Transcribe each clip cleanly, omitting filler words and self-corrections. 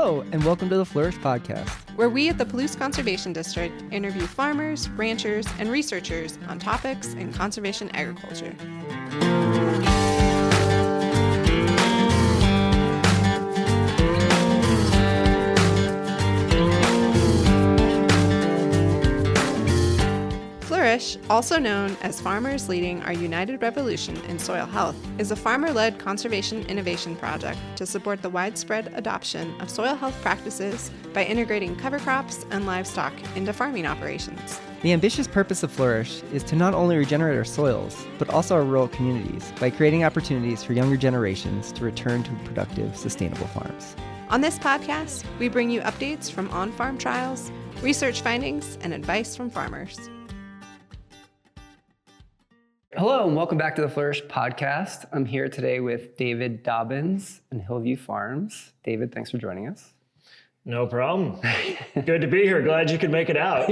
Hello, and welcome to the FLOURISH Podcast, where we at the Palouse Conservation District interview farmers, ranchers, and researchers on topics in conservation agriculture. FLOURISH, also known as Farmers Leading Our United Revolution in Soil Health, is a farmer-led conservation innovation project to support the widespread adoption of soil health practices by integrating cover crops and livestock into farming operations. The ambitious purpose of FLOURISH is to not only regenerate our soils, but also our rural communities by creating opportunities for younger generations to return to productive, sustainable farms. On this podcast, we bring you updates from on-farm trials, research findings, and advice from farmers. Hello, and welcome back to the FLOURISH Podcast. I'm here today with David Dobbins and Hillview Farms. David, thanks for joining us. No problem. Good to be here. Glad you could make it out.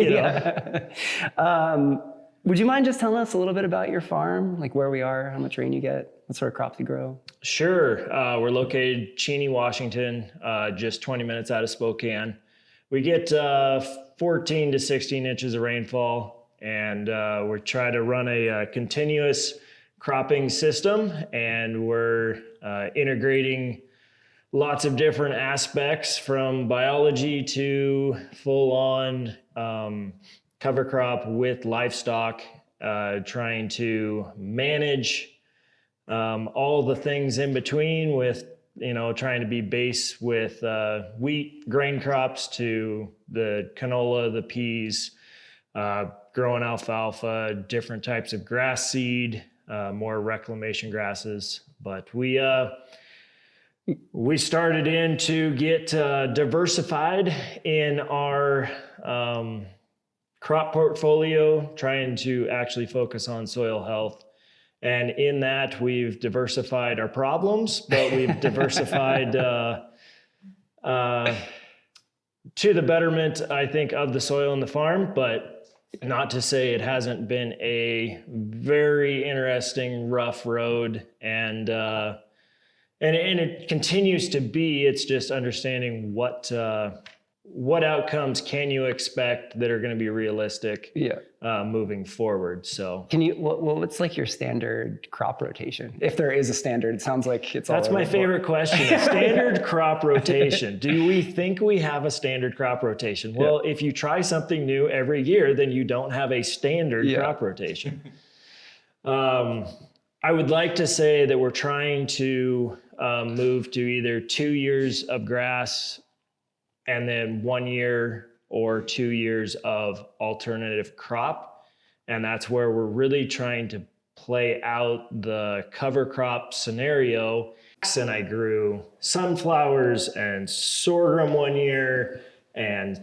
Would you mind just telling us a little bit about your farm, like where we are, how much rain you get, what sort of crops you grow? Sure. We're located Cheney, Washington, just 20 minutes out of Spokane. We get 14 to 16 inches of rainfall. And we're trying to run a continuous cropping system, and we're integrating lots of different aspects from biology to full-on cover crop with livestock, trying to manage all the things in between with, trying to be base with wheat, grain crops to the canola, the peas, growing alfalfa, different types of grass seed, more reclamation grasses. But we started in to get diversified in our crop portfolio, trying to actually focus on soil health. And in that, we've diversified our problems, but we've diversified to the betterment, I think, of the soil and the farm. But not to say it hasn't been a very interesting, rough road, and it continues to be. It's just understanding what outcomes can you expect that are going to be realistic, moving forward. So, what's like your standard crop rotation, if there is a standard? It sounds like it's that's my favorite question. Standard crop rotation. Do we think we have a standard crop rotation? Well, if you try something new every year, then you don't have a standard crop rotation. I would like to say that we're trying to move to either 2 years of grass and then 1 year or 2 years of alternative crop. And that's where we're really trying to play out the cover crop scenario. And I grew sunflowers and sorghum 1 year, and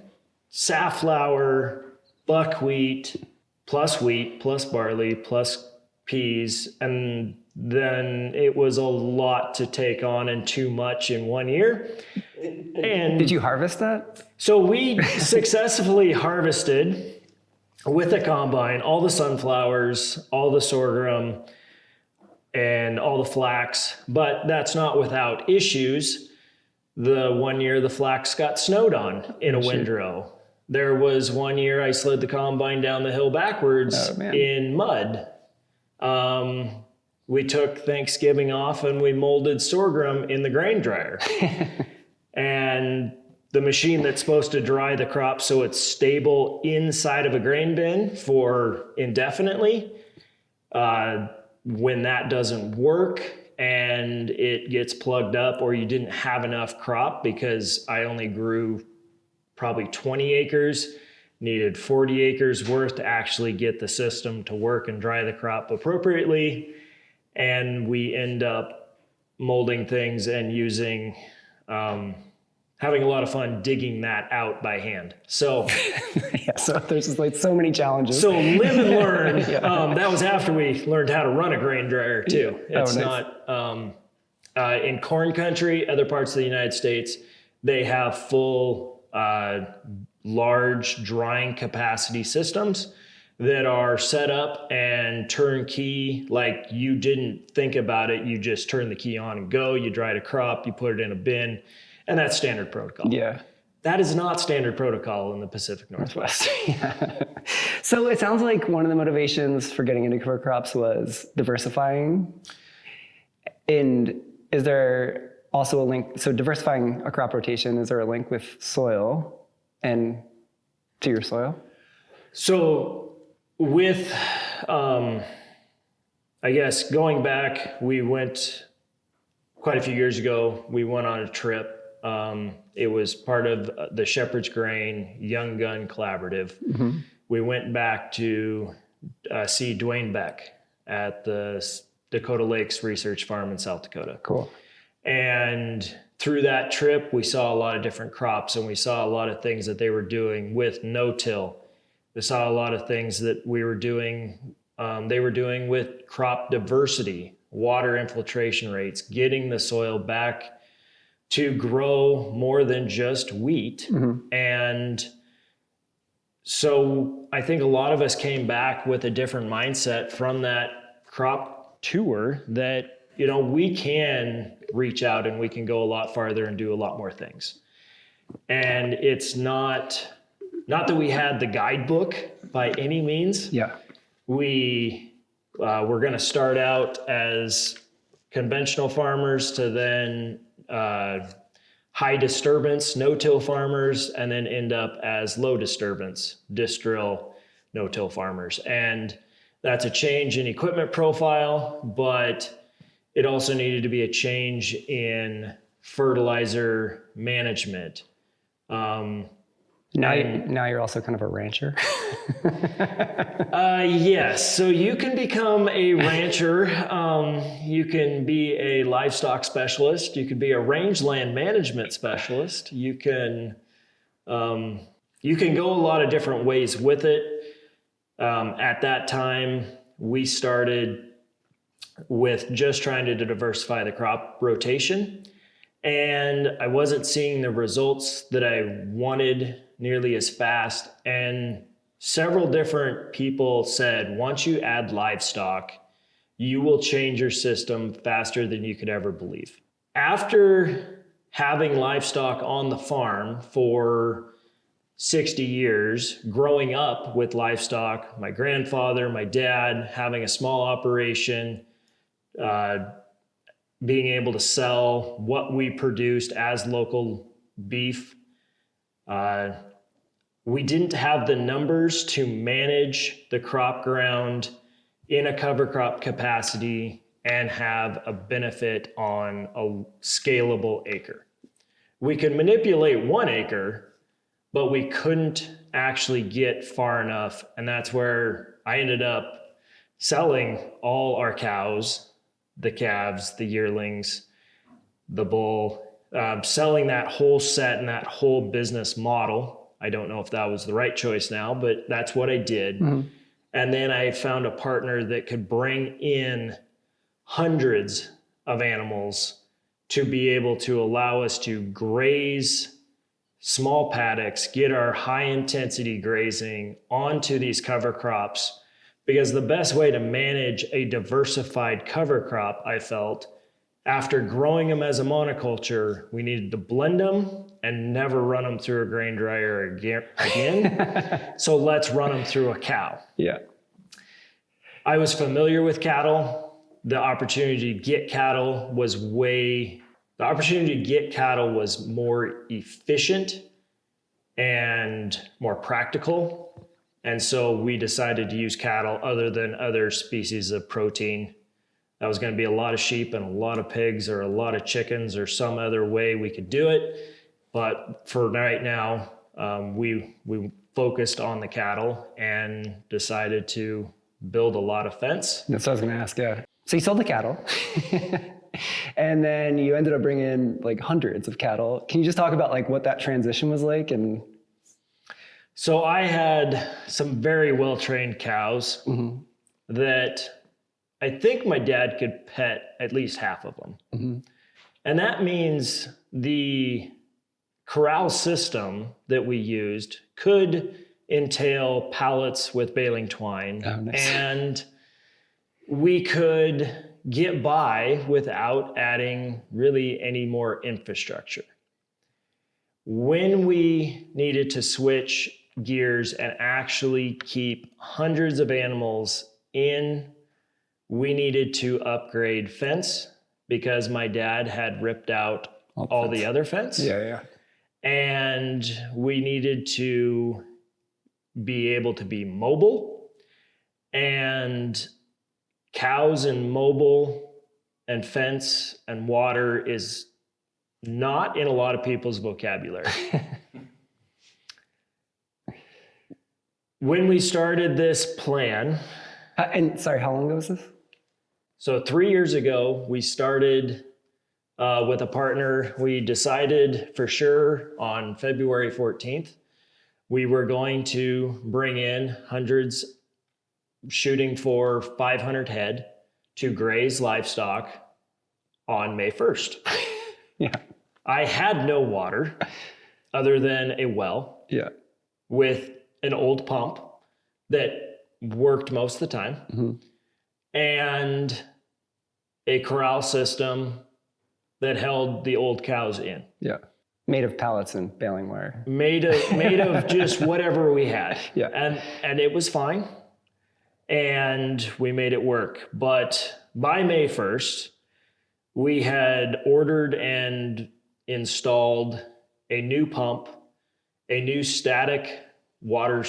safflower, buckwheat, plus barley, plus peas. And then it was a lot to take on and too much in 1 year. And did you harvest that? So we successfully harvested with a combine all the sunflowers, all the sorghum, and all the flax, but that's not without issues. The 1 year the flax got snowed on in a windrow. There was 1 year I slid the combine down the hill backwards in mud. We took Thanksgiving off and we molded sorghum in the grain dryer. And the machine that's supposed to dry the crop so it's stable inside of a grain bin for indefinitely, when that doesn't work and it gets plugged up, or you didn't have enough crop, because I only grew probably 20 acres, needed 40 acres worth to actually get the system to work and dry the crop appropriately. And we end up molding things and using, having a lot of fun digging that out by hand. So, so there's like so many challenges. So live and learn. That was after we learned how to run a grain dryer too. It's not, in corn country, other parts of the United States, they have full, large drying capacity systems that are set up and turnkey, like you didn't think about it. You just turn the key on and go. You dried a crop, you put it in a bin, And that's standard protocol. Yeah. That is not standard protocol in the Pacific Northwest. Yeah. So it sounds like one of the motivations for getting into cover crops was diversifying. And is there also a link? So diversifying a crop rotation, is there a link with soil and to your soil? So with, I guess going back, we went quite a few years ago, we went on a trip. It was part of the Shepherd's Grain Young Gun Collaborative. Mm-hmm. We went back to see Dwayne Beck at the Dakota Lakes Research Farm in South Dakota. Cool. And through that trip, we saw a lot of different crops, and we saw a lot of things that they were doing with no-till. We saw a lot of things that we were doing, they were doing with crop diversity, water infiltration rates, getting the soil back to grow more than just wheat. Mm-hmm. And so I think a lot of us came back with a different mindset from that crop tour that, you know, we can reach out and we can go a lot farther and do a lot more things. And it's not that we had the guidebook by any means. Yeah. We were going to start out as conventional farmers to then high disturbance, no-till farmers, and then end up as low disturbance, disc-drill, no-till farmers. And that's a change in equipment profile, but it also needed to be a change in fertilizer management. Now you're also kind of a rancher. Yes. So you can become a rancher. You can be a livestock specialist. You could be a rangeland management specialist. You can go a lot of different ways with it. At that time, we started with just trying to diversify the crop rotation. And I wasn't seeing the results that I wanted nearly as fast. And several different people said, once you add livestock, you will change your system faster than you could ever believe. After having livestock on the farm for 60 years, growing up with livestock, my grandfather, my dad, having a small operation, being able to sell what we produced as local beef. We didn't have the numbers to manage the crop ground in a cover crop capacity and have a benefit on a scalable acre. We could manipulate 1 acre, but we couldn't actually get far enough. And that's where I ended up selling all our cows, the calves, the yearlings, the bull, selling that whole set and that whole business model. I don't know if that was the right choice now, but that's what I did. Mm-hmm. And then I found a partner that could bring in hundreds of animals to be able to allow us to graze small paddocks, get our high intensity grazing onto these cover crops. Because the best way to manage a diversified cover crop, I felt, after growing them as a monoculture, we needed to blend them and never run them through a grain dryer again. So let's run them through a cow. Yeah. I was familiar with cattle. The opportunity to get cattle was more efficient and more practical. And so we decided to use cattle other than other species of protein. That was going to be a lot of sheep and a lot of pigs or a lot of chickens or some other way we could do it. But for right now, we focused on the cattle and decided to build a lot of fence. That's what I was going to ask, yeah. So you sold the cattle and then you ended up bringing in like hundreds of cattle. Can you just talk about like what that transition was like? And so I had some very well-trained cows mm-hmm. that I think my dad could pet at least half of them. Mm-hmm. And that means the corral system that we used could entail pallets with baling twine. Oh, nice. And we could get by without adding really any more infrastructure. When we needed to switch gears and actually keep hundreds of animals in, we needed to upgrade fence because my dad had ripped out all the other fence. Yeah. And we needed to be able to be mobile, and cows and mobile and fence and water is not in a lot of people's vocabulary. When we started this plan, And sorry, how long ago was this? so 3 years ago, we started with a partner. We decided for sure on February 14th, we were going to bring in hundreds, shooting for 500 head to graze livestock on May 1st. Yeah. I had no water other than a well Yeah. with an old pump that worked most of the time, and a corral system that held the old cows in. Yeah. Made of pallets and baling wire. Made of just whatever we had. Yeah. And it was fine. And we made it work. But by May 1st, we had ordered and installed a new pump, a new static water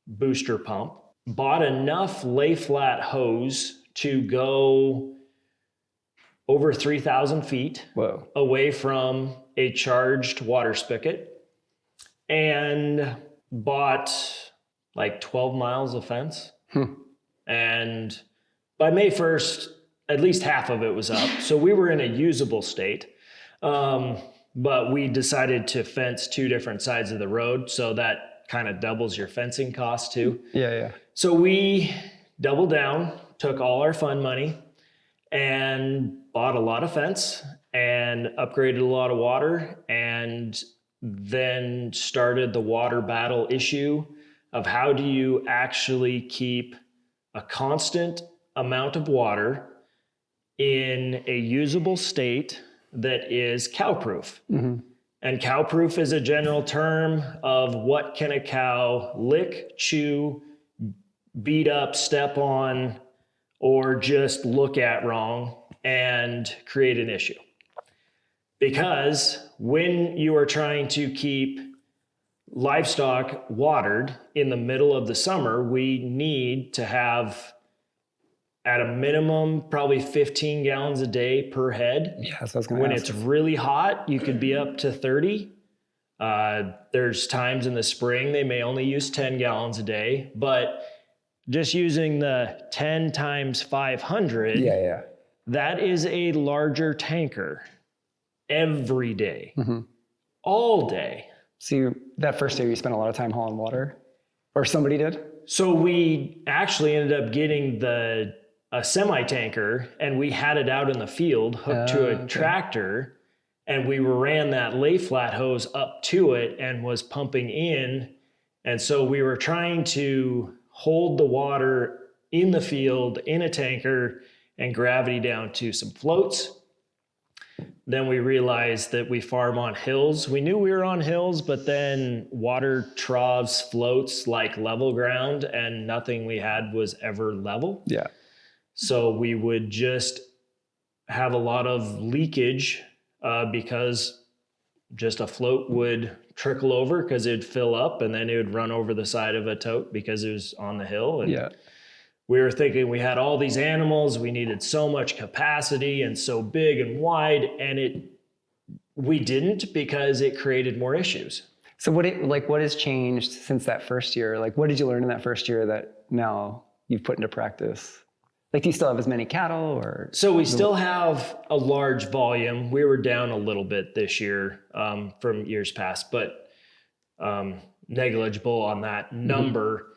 booster pump, bought enough lay flat hose to go over 3,000 feet Whoa. away from a charged water spigot, and bought like 12 miles of fence. And by May 1st, at least half of it was up. So we were in a usable state. But we decided to fence 2 different sides of the road. So that kind of doubles your fencing cost too. Yeah. So we doubled down, took all our fund money, and bought a lot of fence and upgraded a lot of water, and then started the water battle issue of how do you actually keep a constant amount of water in a usable state that is cow-proof. And cow-proof is a general term of what can a cow lick, chew, beat up, step on, or just look at wrong and create an issue. Because when you are trying to keep livestock watered in the middle of the summer, we need to have at a minimum probably 15 gallons a day per head. Yeah, so I was going to When ask. it's really hot, you could be up to 30. There's times in the spring they may only use 10 gallons a day, but just using the 10 times 500, Yeah. that is a larger tanker every day, all day. So that first year you spent a lot of time hauling water? Or somebody did? So we actually ended up getting a semi-tanker, and we had it out in the field hooked to a tractor, and we ran that lay flat hose up to it and was pumping in. And so we were trying to hold the water in the field in a tanker and gravity down to some floats. Then we realized that we farm on hills. We knew we were on hills, but then water troughs, floats like level ground, and nothing we had was ever level. Yeah. So we would just have a lot of leakage because just a float would trickle over because it'd fill up, and then it would run over the side of a tote because it was on the hill. And we were thinking we had all these animals, we needed so much capacity and so big and wide, and we didn't, because it created more issues. So what has changed since that first year? Like, what did you learn in that first year that now you've put into practice? Like, do you still have as many cattle, or? So we still have a large volume. We were down a little bit this year from years past, but negligible on that number.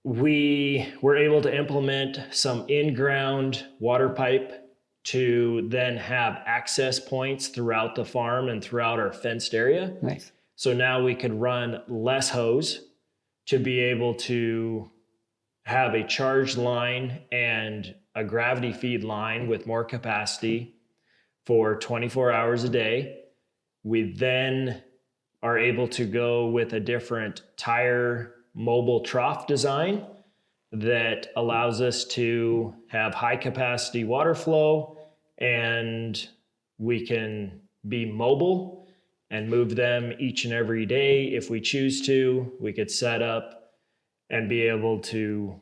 We were able to implement some in-ground water pipe to then have access points throughout the farm and throughout our fenced area. Nice. So now we could run less hose to be able to have a charged line and a gravity feed line with more capacity for 24 hours a day. We then are able to go with a different tire mobile trough design that allows us to have high capacity water flow, and we can be mobile and move them each and every day if we choose to. We could set up and be able to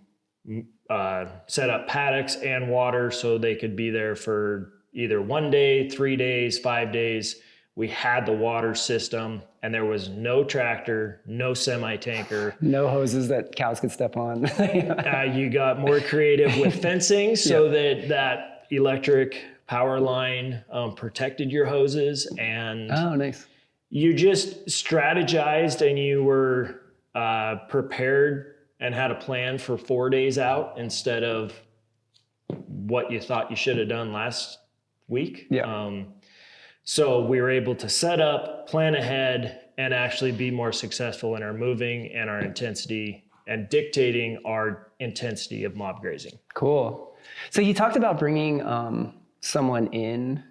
set up paddocks and water so they could be there for either 1 day, 3 days, 5 days. We had the water system, and there was no tractor, no semi-tanker. No hoses that cows could step on. You got more creative with fencing so that electric power line protected your hoses. And oh, nice. You just strategized, and you were prepared and had a plan for 4 days out instead of what you thought you should have done last week. Yeah. So we were able to set up, plan ahead, and actually be more successful in our moving and our intensity and dictating our intensity of mob grazing. Cool. So you talked about bringing someone in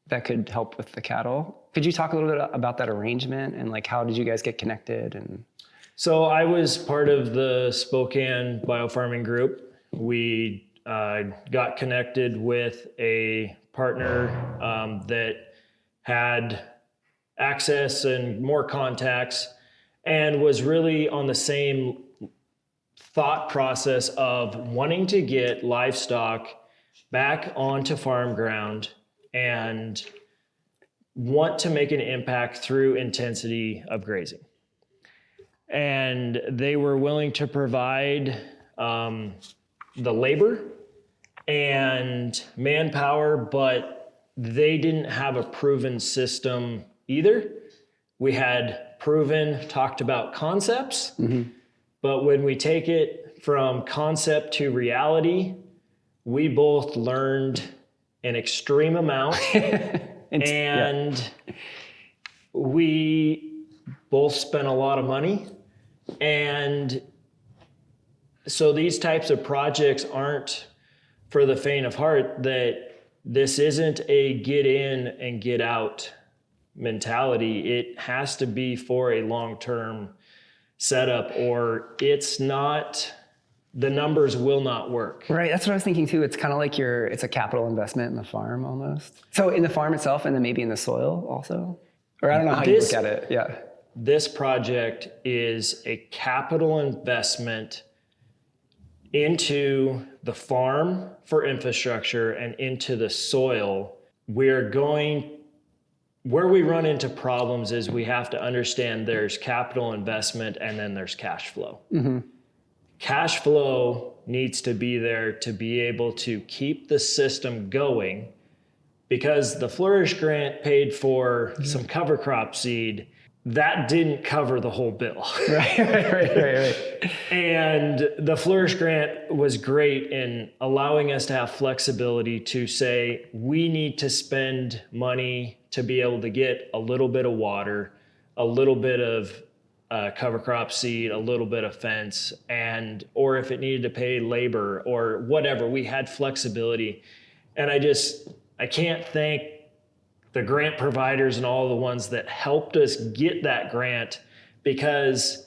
that could help with the cattle. Could you talk a little bit about that arrangement and like how did you guys get connected? And so I was part of the Spokane biofarming group. We got connected with a partner that had access and more contacts and was really on the same thought process of wanting to get livestock back onto farm ground and want to make an impact through intensity of grazing. And they were willing to provide the labor and manpower, but they didn't have a proven system either. We had talked about concepts, but when we take it from concept to reality, we both learned an extreme amount and we both spent a lot of money. And so these types of projects aren't for the faint of heart. That this isn't a get in and get out mentality. It has to be for a long-term setup, or it's not, the numbers will not work. right, that's what I was thinking too. It's kind of like it's a capital investment in the farm almost. So in the farm itself and then maybe in the soil also? Or I don't know how you look at it. Yeah. This project is a capital investment into the farm for infrastructure and into the soil. Where we run into problems is we have to understand there's capital investment and then there's cash flow. Cash flow needs to be there to be able to keep the system going, because the Flourish grant paid for some cover crop seed. That didn't cover the whole bill. Right. And the Flourish grant was great in allowing us to have flexibility to say, we need to spend money to be able to get a little bit of water, a little bit of cover crop seed, a little bit of fence, or if it needed to pay labor or whatever, we had flexibility. And I can't thank the grant providers and all the ones that helped us get that grant, because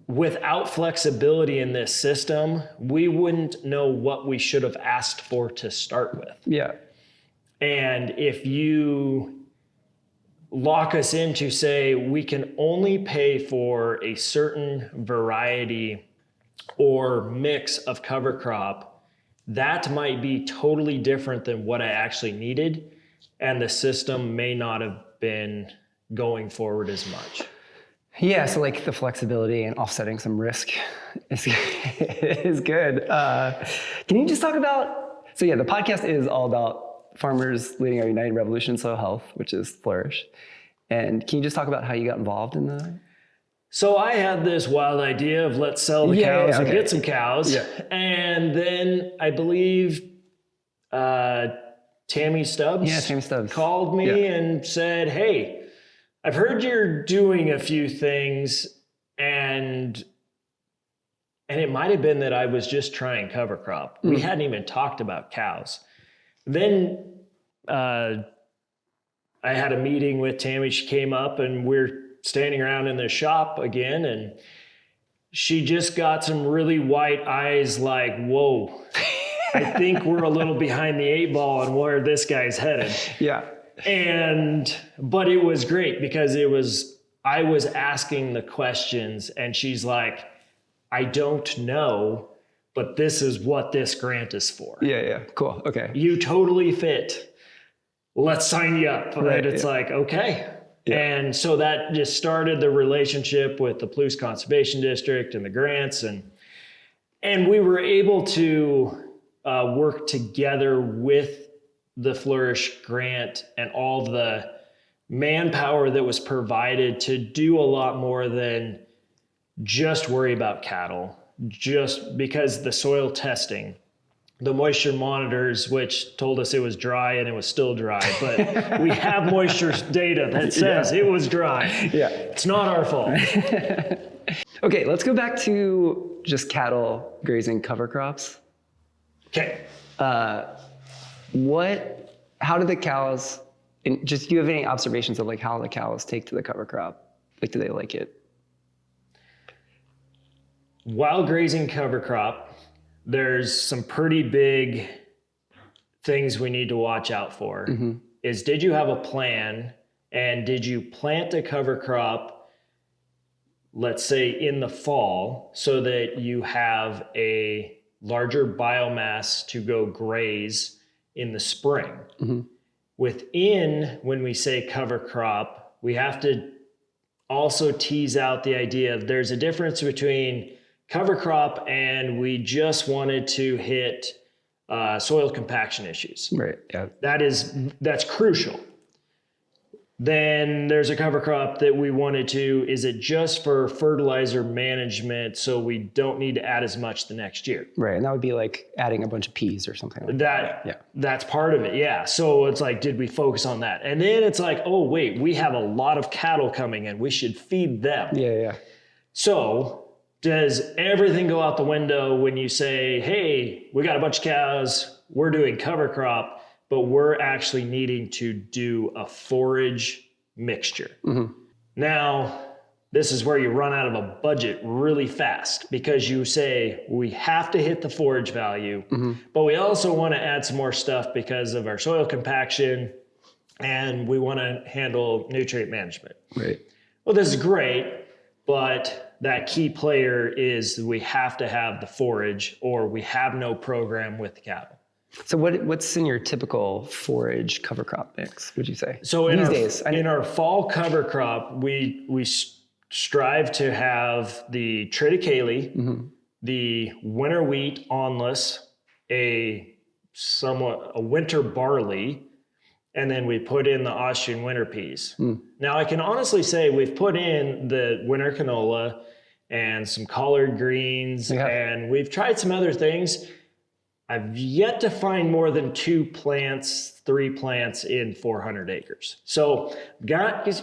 without flexibility in this system, we wouldn't know what we should have asked for to start with. Yeah. And if you lock us in to say we can only pay for a certain variety or mix of cover crop, that might be totally different than what I actually needed. And the system may not have been going forward as much. Yeah, so like the flexibility and offsetting some risk is good. Can you just talk about, so yeah, the podcast is all about farmers leading our United Revolution in Soil Health, which is Flourish. And can you just talk about how you got involved in that? So I had this wild idea of let's sell the cows and get some cows. Yeah. And then I believe Tammy Stubbs called me and said, hey, I've heard you're doing a few things, and it might have been that I was just trying cover crop. We hadn't even talked about cows. Then I had a meeting with Tammy. She came up and we're standing around in the shop again, and she just got some really white eyes like, whoa, I think we're a little behind the 8 ball on where this guy's headed. Yeah. But it was great because I was asking the questions and she's like, I don't know, but this is what this grant is for. Yeah. Cool. Okay. You totally fit. Let's sign you up. Right, And it's like, okay. Yeah. And so that just started the relationship with the Palouse Conservation District and the grants. And we were able to work together with the Flourish grant and all the manpower that was provided to do a lot more than just worry about cattle, just because the soil testing, the moisture monitors, which told us it was dry and it was still dry, but we have moisture data that says it was dry. Yeah. It's not our fault. Okay, let's go back to just cattle grazing cover crops. Okay. How do the cows, do you have any observations of like how the cows take to the cover crop? Like, do they like it? While grazing cover crop, there's some pretty big things we need to watch out for. Is, did you have a plan, and did you plant a cover crop, let's say in the fall, so that you have a larger biomass to go graze in the spring? Within, when we say cover crop, we have to also tease out the idea of there's a difference between cover crop and we just wanted to hit soil compaction issues. Right. Yeah. That's crucial. Then there's a cover crop that we wanted to, is it just for fertilizer management so we don't need to add as much the next year? Right. And that would be like adding a bunch of peas or something like that. Yeah. That's part of it. Yeah. So it's like, did we focus on that? And then it's like, oh, wait, we have a lot of cattle coming in. We should feed them. Yeah. So does everything go out the window when you say, hey, we got a bunch of cows, we're doing cover crop, but we're actually needing to do a forage mixture? Now, this is where you run out of a budget really fast, because you say we have to hit the forage value, but we also want to add some more stuff because of our soil compaction, and we want to handle nutrient management. Right. Well, this is great, but that key player is we have to have the forage, or we have no program with the cattle. So what's in your typical forage cover crop mix, would you say? So these days, in our fall cover crop, we strive to have the triticale, the winter wheat onless, a winter barley, and then we put in the Austrian winter peas. Now I can honestly say we've put in the winter canola and some collard greens, and we've tried some other things. I've yet to find more than 3 plants in 400 acres. So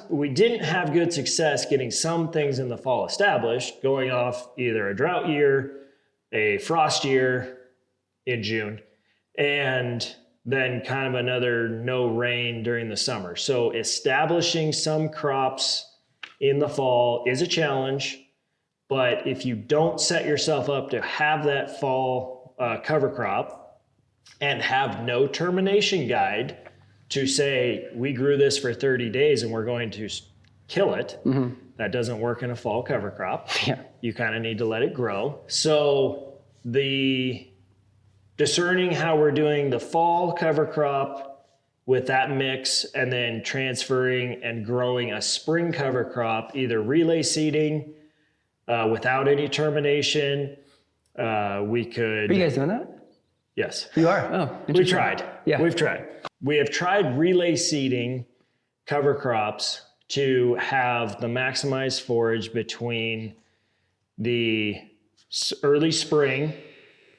we didn't have good success getting some things in the fall established, going off either a drought year, a frost year in June, and then kind of another no rain during the summer. So establishing some crops in the fall is a challenge, but if you don't set yourself up to have that fall cover crop and have no termination guide to say, we grew this for 30 days and we're going to kill it, that doesn't work in a fall cover crop. You kind of need to let it grow. So the discerning how we're doing the fall cover crop with that mix, and then transferring and growing a spring cover crop, either relay seeding without any termination. We could. Are you guys doing that? Yes. You are? Oh, we tried. Yeah. We've tried. We have tried relay seeding cover crops to have the maximized forage between the early spring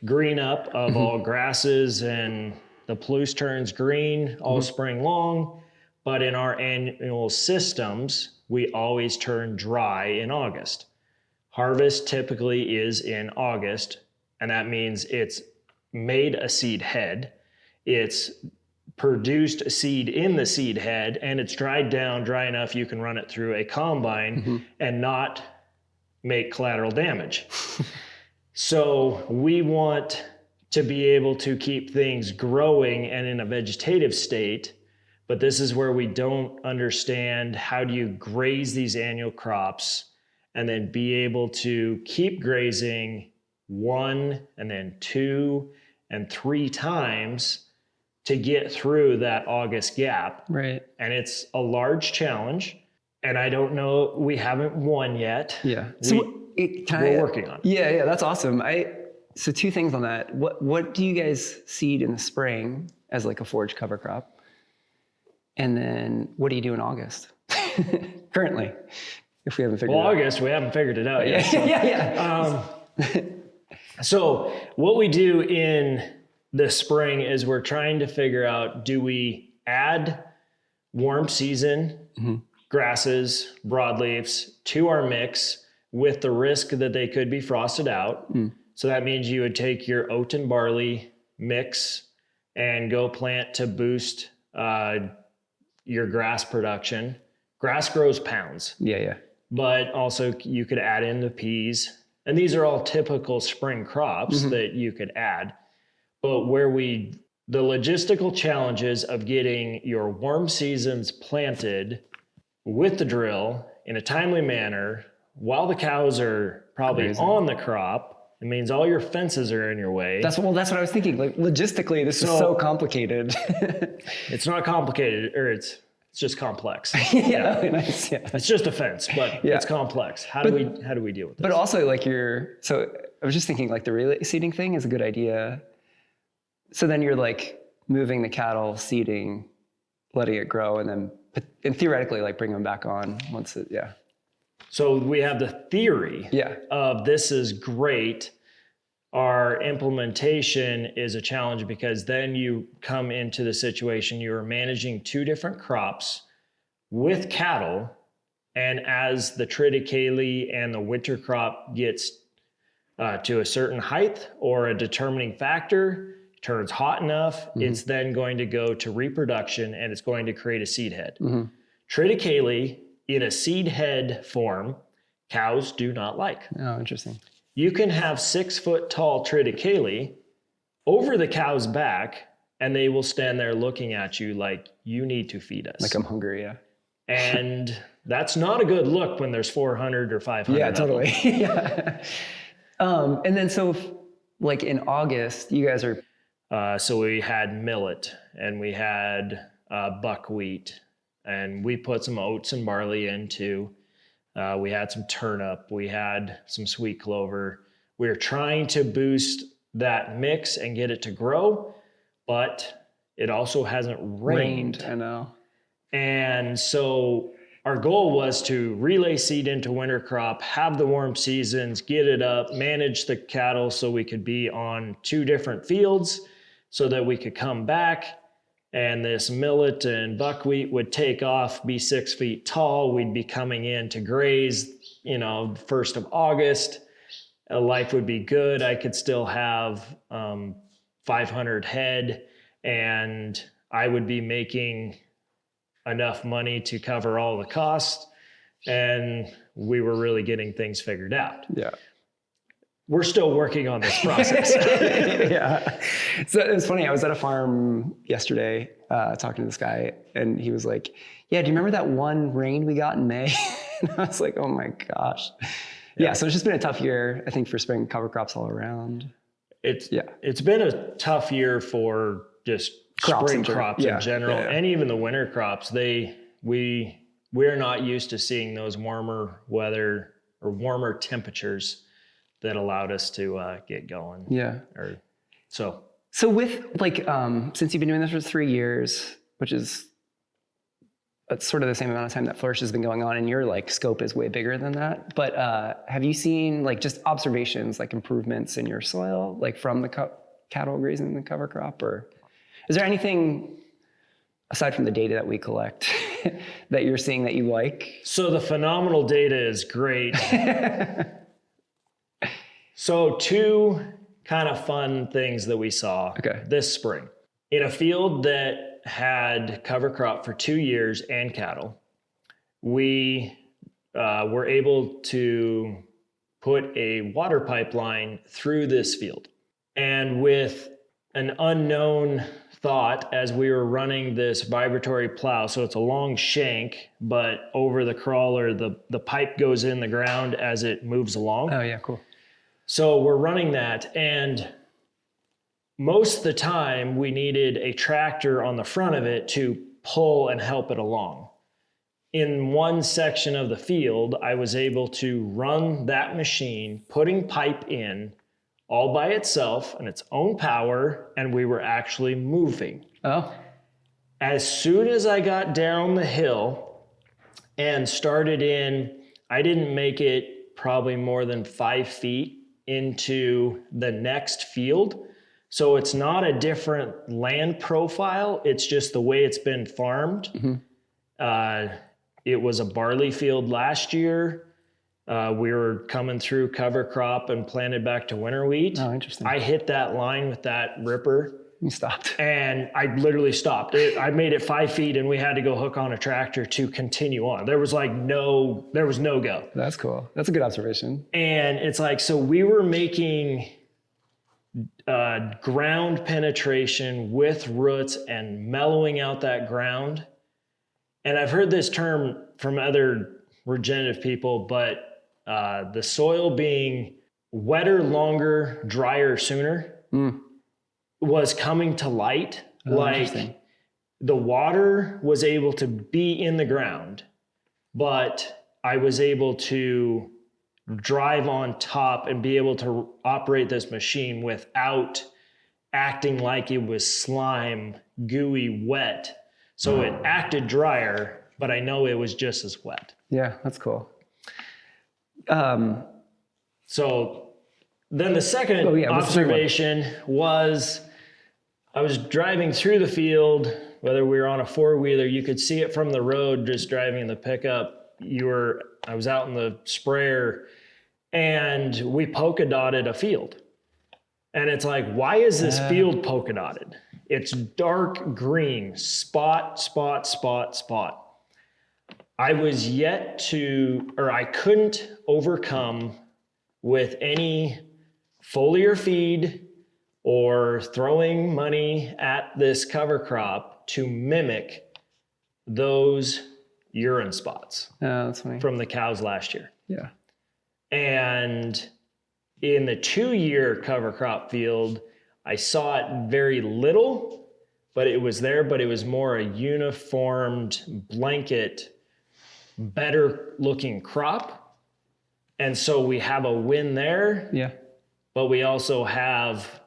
green up of all grasses, and the Palouse turns green all spring long. But in our annual systems, we always turn dry in August. Harvest typically is in August, and that means it's made a seed head. It's produced seed in the seed head, and it's dried down dry enough you can run it through a combine and not make collateral damage. So we want to be able to keep things growing and in a vegetative state, but this is where we don't understand how do you graze these annual crops and then be able to keep grazing 1 and then 2 and 3 times to get through that August gap. Right. And it's a large challenge. And I don't know, we haven't won yet. Yeah. We're working on it. Yeah, that's awesome. So 2 things on that. What do you guys seed in the spring as like a forage cover crop? And then what do you do in August? Currently, if we haven't figured it out. August, we haven't figured it out yet. So, yeah. So what we do in the spring is we're trying to figure out, do we add warm season grasses, broadleafs to our mix with the risk that they could be frosted out? So that means you would take your oat and barley mix and go plant to boost your grass production. Grass grows pounds. Yeah. But also you could add in the peas. And these are all typical spring crops that you could add. But the logistical challenges of getting your warm seasons planted with the drill in a timely manner while the cows are probably on the crop, it means all your fences are in your way. That's what I was thinking. Like logistically, this is so complicated. It's not complicated, or it's just complex. Yeah. Nice. Yeah. It's just a fence, but it's complex. How do we deal with this? But also so I was just thinking like the relay seeding thing is a good idea. So then you're like moving the cattle, seeding, letting it grow, and theoretically like bring them back on once it, So we have the theory of this is great. Our implementation is a challenge because then you come into the situation you are managing 2 different crops with cattle, and as the triticale and the winter crop gets to a certain height or a determining factor, turns hot enough, it's then going to go to reproduction and it's going to create a seed head. Triticale in a seed head form, cows do not like. Oh, interesting. You can have 6-foot tall triticale over the cow's back and they will stand there looking at you like, you need to feed us. Like I'm hungry, yeah. And that's not a good look when there's 400 or 500. Yeah, totally. Yeah. And then like in August, you guys are... So we had millet and we had buckwheat, and we put some oats and barley into. We had some turnip. We had some sweet clover. We were trying to boost that mix and get it to grow, but it also hasn't rained. I know. And so our goal was to relay seed into winter crop, have the warm seasons, get it up, manage the cattle so we could be on 2 different fields so that we could come back and this millet and buckwheat would take off, be 6 feet tall. We'd be coming in to graze, 1st of August. Life would be good. I could still have 500 head, and I would be making enough money to cover all the costs. And we were really getting things figured out. Yeah. We're still working on this process. Yeah. So it was funny. I was at a farm yesterday talking to this guy, and he was like, yeah, do you remember that one rain we got in May? And I was like, oh my gosh. Yeah. So it's just been a tough year, I think, for spring cover crops all around. It's been a tough year for just spring crops in general, and even the winter crops. We're not used to seeing those warmer weather or warmer temperatures that allowed us to get going. Yeah. So with since you've been doing this for 3 years, which is sort of the same amount of time that Flourish has been going on, and your scope is way bigger than that. But have you seen just observations, improvements in your soil, from the cattle grazing the cover crop, or is there anything aside from the data that we collect that you're seeing that you like? So the phenomenal data is great. So 2 kind of fun things that we saw this spring. In a field that had cover crop for 2 years and cattle, we were able to put a water pipeline through this field. And with an unknown thought, as we were running this vibratory plow, so it's a long shank, but over the crawler, the pipe goes in the ground as it moves along. Oh yeah, cool. So we're running that, and most of the time we needed a tractor on the front of it to pull and help it along. In one section of the field, I was able to run that machine, putting pipe in all by itself and its own power, and we were actually moving. Oh. As soon as I got down the hill and started in, I didn't make it probably more than 5 feet into the next field. So it's not a different land profile. It's just the way it's been farmed. Mm-hmm. It was a barley field last year. We were coming through cover crop and planted back to winter wheat. Oh, interesting. I hit that line with that ripper. You stopped. And I literally stopped. I made it 5 feet, and we had to go hook on a tractor to continue on. There was no go. That's cool. That's a good observation. And it's like, so we were making ground penetration with roots and mellowing out that ground. And I've heard this term from other regenerative people, but the soil being wetter, longer, drier, sooner was coming to light. Oh, like the water was able to be in the ground, but I was able to drive on top and be able to operate this machine without acting like it was slime, gooey, wet. So it acted drier, but I know it was just as wet. Yeah, that's cool. So then the second observation was I was driving through the field, whether we were on a four-wheeler, you could see it from the road just driving in the pickup. I was out in the sprayer, and we polka dotted a field. And it's like, why is this field polka dotted? It's dark green, spot, spot, spot, spot. I couldn't overcome with any foliar feed or throwing money at this cover crop to mimic those urine spots that's funny. from the cows last year. Yeah. And in the 2-year cover crop field, I saw it very little, but it was there, but it was more a uniformed blanket, better looking crop. And so we have a win there. Yeah. But we also have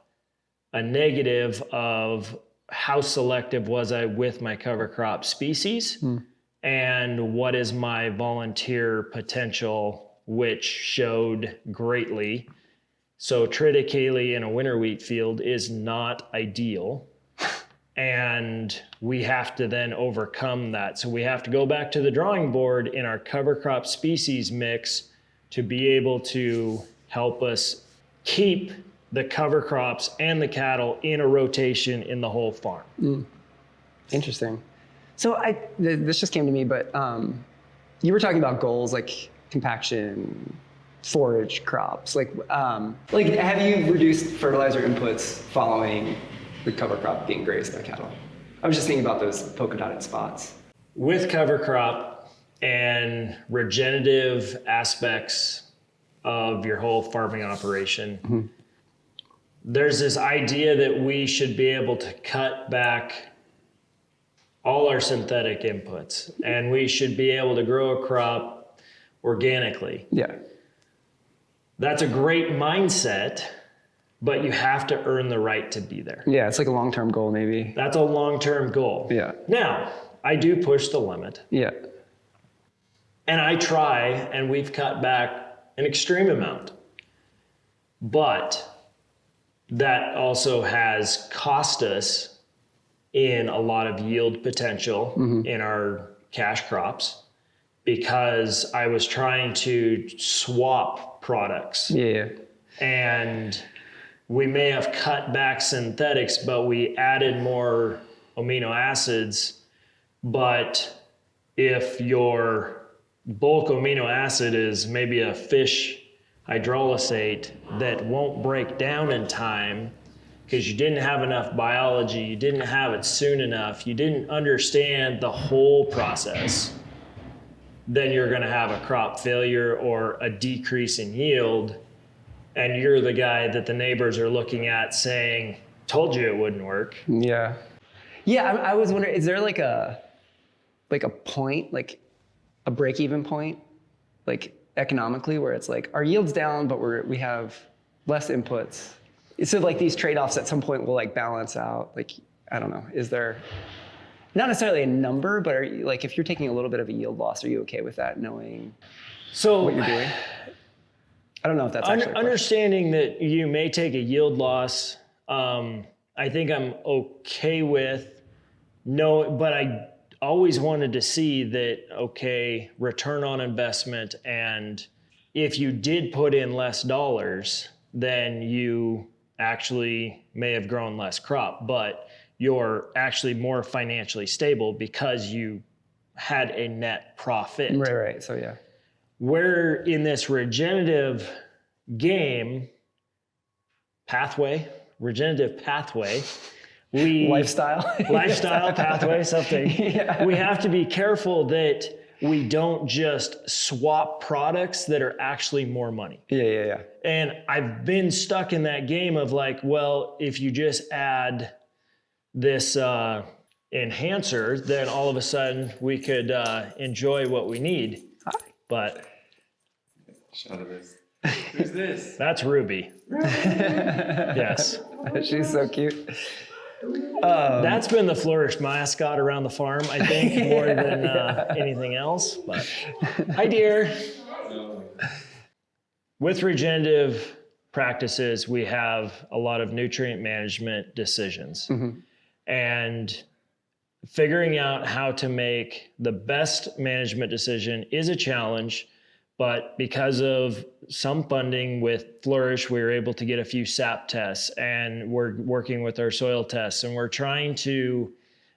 a negative of how selective was I with my cover crop species and what is my volunteer potential, which showed greatly. So triticale in a winter wheat field is not ideal. And we have to then overcome that. So we have to go back to the drawing board in our cover crop species mix to be able to help us keep the cover crops and the cattle in a rotation in the whole farm. Interesting. So this just came to me, but you were talking about goals like compaction, forage crops. Like have you reduced fertilizer inputs following the cover crop being grazed by cattle? I was just thinking about those polka dotted spots. With cover crop and regenerative aspects of your whole farming operation, there's this idea that we should be able to cut back all our synthetic inputs and we should be able to grow a crop organically. Yeah. That's a great mindset, but you have to earn the right to be there. Yeah, it's like a long-term goal maybe. That's a long-term goal. Yeah. Now, I do push the limit. Yeah. And I try, and we've cut back an extreme amount. But that also has cost us in a lot of yield potential in our cash crops because I was trying to swap products. Yeah. And we may have cut back synthetics, but we added more amino acids, but if your bulk amino acid is maybe a fish hydrolysate that won't break down in time because you didn't have enough biology, you didn't have it soon enough, you didn't understand the whole process, then you're going to have a crop failure or a decrease in yield. And you're the guy that the neighbors are looking at saying, told you it wouldn't work. Yeah. Yeah, I was wondering, is there like a point, like a break-even point, like economically, where it's like our yield's down, but we have less inputs? So like these trade-offs at some point will like balance out. Like, I don't know, is there not necessarily a number, but are you, like, if you're taking a little bit of a yield loss, are you okay with that, knowing what you're doing? I don't know if that's actually understanding that you may take a yield loss. I think I'm okay with but I always wanted to see that, okay, return on investment. And if you did put in less dollars, then you actually may have grown less crop, but you're actually more financially stable because you had a net profit. Right. So yeah. We're in this regenerative pathway. Lifestyle pathway, something. Yeah. We have to be careful that we don't just swap products that are actually more money. Yeah. And I've been stuck in that game of like, well, if you just add this enhancer, then all of a sudden we could enjoy what we need. Hi. But shot of this. Who's this? That's Ruby. Yes. She's so cute. That's been the Flourish mascot around the farm, I think, more than anything else. But hi, dear. With regenerative practices, we have a lot of nutrient management decisions. Mm-hmm. And figuring out how to make the best management decision is a challenge. But because of some funding with Flourish, we were able to get a few SAP tests, and we're working with our soil tests, and we're trying to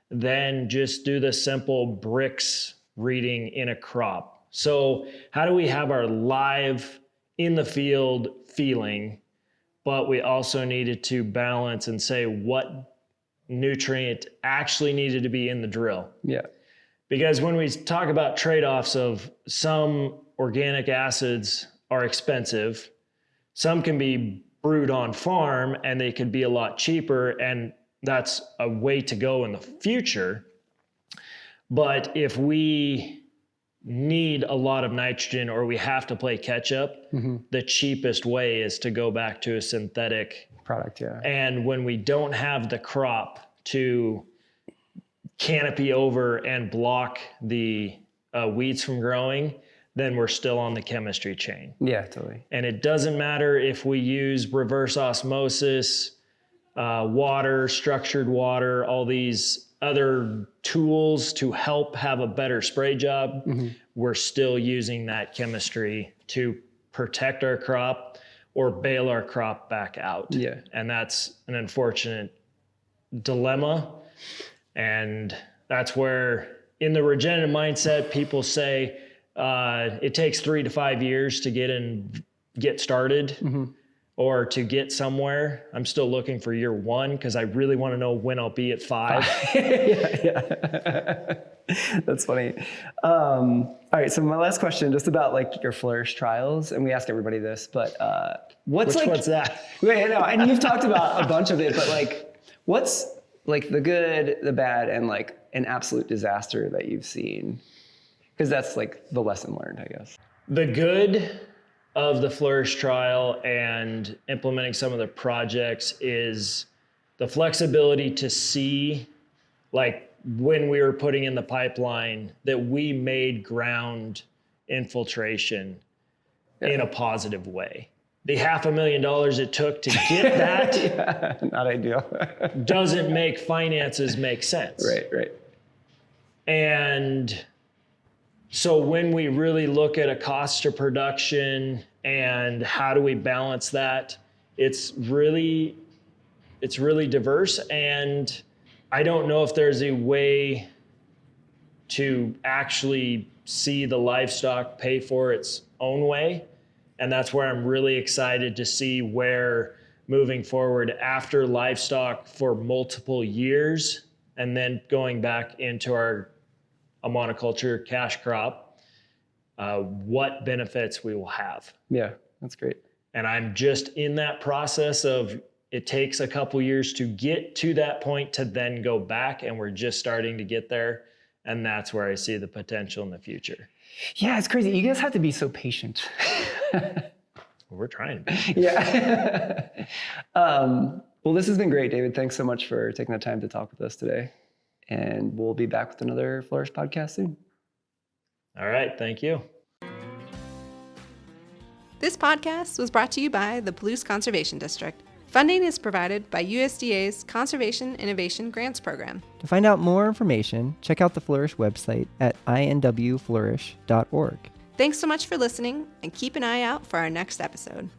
then just do the simple bricks reading in a crop. So how do we have our live in the field feeling, but we also needed to balance and say what nutrient actually needed to be in the drill? Yeah. Because when we talk about trade-offs of some organic acids are expensive, some can be brewed on farm and they could be a lot cheaper, and that's a way to go in the future. But if we need a lot of nitrogen or we have to play catch up, mm-hmm. the cheapest way is to go back to a synthetic product. Yeah. And when we don't have the crop to canopy over and block the weeds from growing, then we're still on the chemistry chain. Yeah, totally. And it doesn't matter if we use reverse osmosis, water, structured water, all these other tools to help have a better spray job. Mm-hmm. We're still using that chemistry to protect our crop or bail our crop back out. Yeah. And that's an unfortunate dilemma. And that's where in the regenerative mindset, people say, it takes 3 to 5 years to get started, mm-hmm. or to get somewhere. I'm still looking for year 1 because I really want to know when I'll be at 5. Yeah. That's funny. All right, so my last question, just about like your Flourish trials, and we ask everybody this, but what's that? Wait, no, and you've talked about a bunch of it, but like, what's like the good, the bad, and like an absolute disaster that you've seen? Because that's like the lesson learned, I guess. The good of the Flourish trial and implementing some of the projects is the flexibility to see, like when we were putting in the pipeline, that we made ground infiltration in a positive way. The $500,000 it took to get that not ideal. doesn't make finances make sense. Right. And so when we really look at a cost to production and how do we balance that, it's really diverse, and I don't know if there's a way to actually see the livestock pay for its own way. And that's where I'm really excited to see where moving forward after livestock for multiple years and then going back into a monoculture cash crop, what benefits we will have. Yeah, that's great. And I'm just in that process of it takes a couple years to get to that point to then go back, and we're just starting to get there. And that's where I see the potential in the future. Yeah, it's crazy. You guys have to be so patient. We're trying to be. Yeah. Well, this has been great, David. Thanks so much for taking the time to talk with us today. And we'll be back with another Flourish podcast soon. All right. Thank you. This podcast was brought to you by the Palouse Conservation District. Funding is provided by USDA's Conservation Innovation Grants Program. To find out more information, check out the Flourish website at inwflourish.org. Thanks so much for listening, and keep an eye out for our next episode.